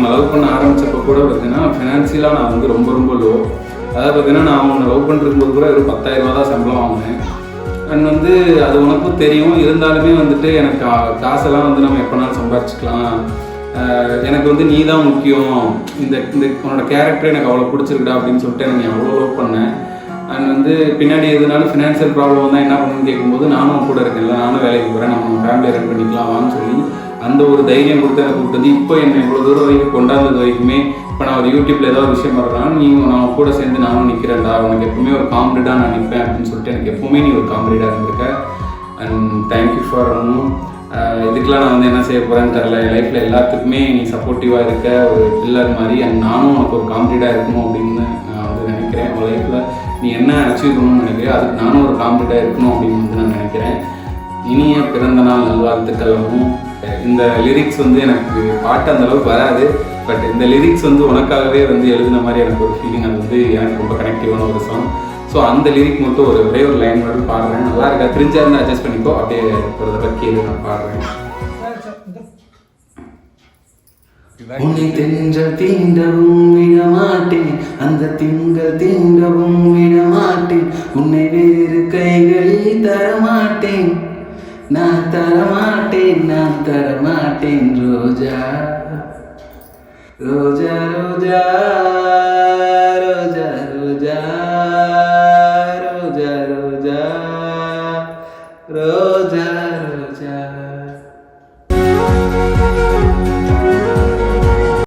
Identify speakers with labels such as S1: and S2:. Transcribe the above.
S1: நம்ம லவ் பண்ண ஆரம்பித்தப்போ கூட பார்த்தீங்கன்னா ஃபினான்ஷியலாக நான் வந்து ரொம்ப ரொம்ப லோ. அதாவது பார்த்தீங்கன்னா நான் அவனை லவ் பண்ணுறதுக்கு கூட ஒரு 10,000 ரூபா தான் சம்பளம் வாங்கினேன். அண்ட் வந்து அது உனக்கும் தெரியும். இருந்தாலுமே வந்துட்டு எனக்கு காசெல்லாம் வந்து நம்ம எப்போனாலும் சம்பாரிச்சிக்கலாம், எனக்கு வந்து நீ தான் முக்கியம், இந்த உன்னோட கேரக்டர் எனக்கு அவ்வளோ பிடிச்சிருக்குடா அப்படின்னு சொல்லிட்டு எனக்கு நீ அவ்வளோ லவ் பண்ணேன். அண்ட் வந்து பின்னாடி எதுனாலும் ஃபினான்ஷியல் ப்ராப்ளம் வந்தால் என்ன பண்ணணும்னு கேட்கும்போது நானும் கூட இருக்கேன்ல, நானும் வேலைக்கு போகிறேன், நம்ம ஃபேமிலியை ரன் பண்ணிக்கலாமான்னு சொல்லி அந்த ஒரு தைரியம் கொடுத்து எனக்கு கொடுத்தது. இப்போ என்னை இவ்வளோ தூரம் வரைக்கும் கொண்டாந்தது வரைக்குமே இப்போ நான் ஒரு யூடியூப்பில் ஏதாவது ஒரு விஷயம் பண்ணுறேன்னா நான் கூட சேர்ந்து நானும் நிற்கிறேன்டா, உனக்கு எப்பவுமே ஒரு காம்ரேடாக நான் நிற்பேன் அப்படின்னு சொல்லிட்டு எனக்கு எப்போவுமே நீ ஒரு காம்ரேடாக இருந்திருக்க. அண்ட் தேங்க்யூ ஃபார் இதுக்கெலாம் நான் வந்து என்ன செய்ய போகிறேன்னு தெரில. என் லைஃப்பில் எல்லாத்துக்குமே நீ சப்போர்ட்டிவாக இருக்க ஒரு பில்லர் மாதிரி. அண்ட் நானும் உனக்கு ஒரு காம்ரேடாக இருக்கணும் அப்படின்னு நான் வந்து நினைக்கிறேன். உன் லைஃப்பில் நீ என்ன அச்சீவ் பண்ணணும்னு நினைக்கிறேன், அதுக்கு நானும் ஒரு காம்ரேடாக இருக்கணும் அப்படின்னு வந்து நான் நினைக்கிறேன். இனிய பிறந்த நாள் நல்வாழ்த்துக்களும். இந்த லிரிக்ஸ் வந்து எனக்கு பாட்டு அந்தளவுக்கு வராது, பட் இந்த லிரிக்ஸ் வந்து உனக்காகவே வந்து எழுதின மாதிரி எனக்கு ஒரு ஃபீலிங். அது வந்து எனக்கு ரொம்ப கனெக்டிவான ஒரு சாங். ஸோ அந்த லிரிக் மட்டும் ஒரே ஒரு லைன் மட்டும் பாடுறேன். நல்லா இருக்கா? தெரிஞ்சா இருந்து அட்ஜஸ்ட் பண்ணிக்கோ. அப்படியே ஒரு தடவை கேள்வி நான் பாடுறேன். உன்னை தென்றல் தீண்டவும் விடமாட்டேன், அந்த திங்கள் தீண்டவும் விடமாட்டேன், உன்னை வேறு கைகளில் தரமாட்டேன், நான் தரமாட்டேன், நான் தரமாட்டேன் ரோஜா ரோஜா ரோஜா.